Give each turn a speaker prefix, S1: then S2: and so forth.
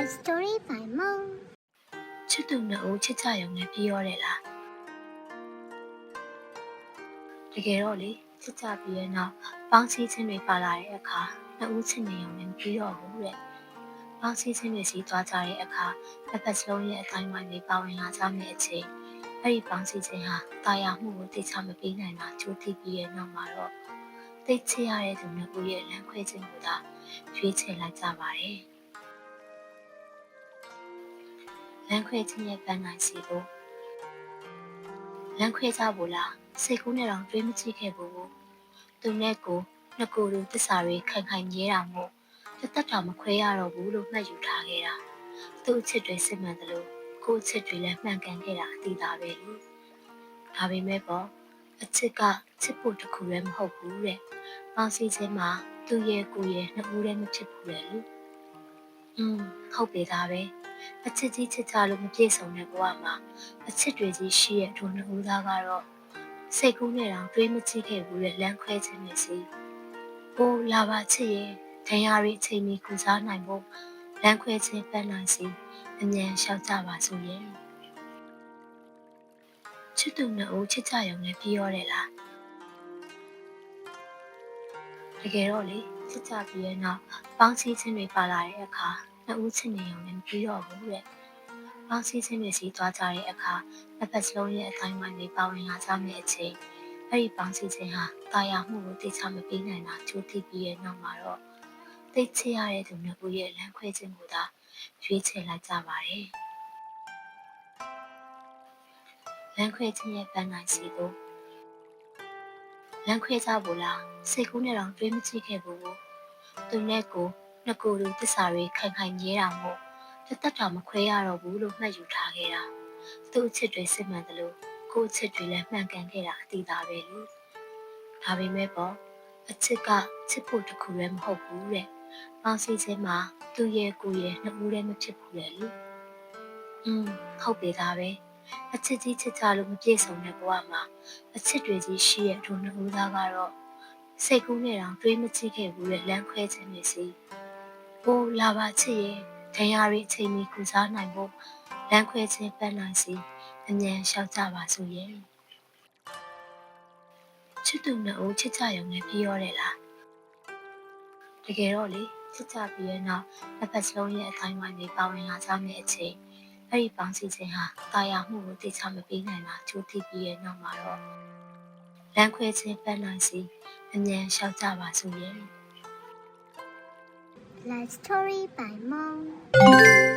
S1: Life Story by Mom
S2: ချစ်သူနှစ်ဦးချစ်ကြရုံနဲ့ပြီးရောတယ်လားတကယ်တော့လေချစ်ကြပြီးရဲ့နောက်ပေါင်းစည်းခြင်းတွေပါလာတဲ့အခါနှစ်ဦးချစ်နေရုံနဲ့ပြီးတော့ဘူးတဲ့ပေါင်းစည်းခြင်းတွေစီသွားကြတဲ့အခါတစ်ဖက်စလုံးရဲ့အတိုင်းဝိုင်းတွေပါဝင်လာကြမယ့်အချိန်အဲ့ဒီပေါင်းစည်းခြင်းဟာတာယာမှုကိုသိချမပေးနိုင်တာကြိုးတိပြီးရဲ့နောက်မှာတော့သိချရတဲ့သူနှစ်ဦးရဲ့လမ်းခွဲခြင်းကိုသာရွေးချယ်လိုက်ကြပါတယ်လမ်းခွဲခြင်းရဲ့ပန်းနိုင်စီကိုလမ်းခွဲကြဖို့လားစိတ်ကူးနဲ့တော့တွေးမကြည့်ခဲ့ဘူးသူနဲ့ကိုနှစ်ကိုယ်တို့တစ္ဆာတွေခိုင်ခိုင်မြဲတာမို့တစ်သက်တောင်မခွဲရတော့ဘူးလို့မှတ်ယူထားခဲ့တာသူ့အချစ်တွေစစ်မှန်တယ်လို့ကိုယ့်အချစ်တွေလည်းမှန်ကန်ခဲ့တာအတိသားပဲလေဒါပေမဲ့ပေါ့အချစ်ကချစ်ဖို့တခုလည်းမဟုတ်ဘူးတဲ့ပေါင်းစည်းခြင်းမှာသူ့ရဲ့ကိုယ်ရဲ့နှစ်ဦးတည်းမဖြစ်ဘူးလေဟုတ်ပြီသားပဲအချစ်ကြီးချစ်ကြလို့မပြေဆုံးတဲ့ဘဝမှာအချစ်တွေကြီးရှိရဲ့ဒုနှစ်ဦးသားကတော့စိတ်ကူးနဲ့တောင်တွေးမကြည့်ခဲ့ဘူးတဲ့လမ်းခွဲခြင်းနဲ့စီ။အိုးလာပါချစ်ရဲ့ဒဏ်ရာတွေအချိန်မီကုစားနိုင်ဖို့လမ်းခွဲခြင်းပန်းနိုင်စီအမြန်လျှောက်ကြပါစို့ရဲ့။ချစ်သူနှစ်ဦးချစ်ကြရုံနဲ့ပြီးရောတယ်လား။တကယ်တော့လေချစ်ကြပြီးရဲ့နောက်ပေါင်းစည်းခြင်းတွေပါလာတဲ့အခါနှစ်ဦးချစ်နေရုံနဲ့ပြီးတော့ဘူးတဲ့။ပေါင်းစည်းခြင်းတွေစီသွားကြတဲ့အခါတစ်ဖက်စလုံးရဲ့အတိုင်းဝိုင်းတွေပါဝင်လာကြမယ့်အချိန်အဲ့ဒီပေါင်းစည်းခြင်းဟာတာယာမှုကိုသိချမပေးနိုင်တာကြိုးတိပြီးရဲ့နောက်မှာတော့သိချရတဲ့သူနှစ်ဦးရဲ့လမ်းခွဲခြင်းကိုသာရွေးချယ်လိုက်ကြပါတယ်လမ်းခွဲခြင်းရဲ့ပန်းနိုင်စီကိုလမ်းခွဲကြဖို့လားစိတ်ကူးနဲ့တော့တွေးမကြည့်ခဲ့ဘူးသူနဲ့ကိုနှစ်ကိုယ်တို့တစ္ဆာတွေခိုင်ခိုင်မြဲတာမို့တစ်သက်တောင်မခွဲရတော့ဘူးလို့မှတ်ယူထားခဲ့တာသူ့အချစ်တွေစစ်မှန်တယ်လို့ကိုယ့်အချစ်တွေလည်းမှန်ကန်ခဲ့တာအတိသားပဲလေဒါပေမဲ့ပေါ့အချစ်ကချစ်ဖို့တခုလည်းမဟုတ်ဘူးတဲ့ပေါင်းစည်းခြင်းမှာသူ့ရဲ့ကိုယ်ရဲ့နှစ်ဦးတည်းမဖြစ်ဘူးလေဟုတ်ပြီသားပဲအချစ်ကြီးချစ်ကြလို့မပြေဆုံးတဲ့ဘဝမှာအချစ်တွေကြီးရှိရဲ့ဒုနှစ်ဦးသားကတော့စိတ်ကူးနဲ့တောင်တွေးမကြည့်ခဲ့ဘူးတဲ့လမ်းခွဲခြင်းတွေစီ။အိုးလာပါချစ်ရဲ့ဒဏ်ရာတွေအချိန်မီကုစားနိုင်ဖို့လမ်းခွဲခြင်းပန်းနိုင်စီအမြန်လျှောက်ကြပါစို့ရဲ့။ချစ်သူနှစ်ဦးချစ်ကြရုံနဲ့ပြီးရောတယ်လား။တကယ်တော့လေချစ်ကြပြီးရဲ့နောက်တစ်ဖက်စလုံးရဲ့အတိုင်းဝိုင်းတွေပါဝင်လာကြမယ့်အချိန်အဲ့ဒီပေါင်းစည်းခြင်းဟာတာယာမှုကိုသိချမပေးနိုင်တာကြိုးတိပြီးရဲ့နောက်မှာတော့လမ်းခွဲခြင်းပန်းနိုင်စီအမြန်လျှောက်ကြပါစို့ရဲ့
S1: Life Story by Mom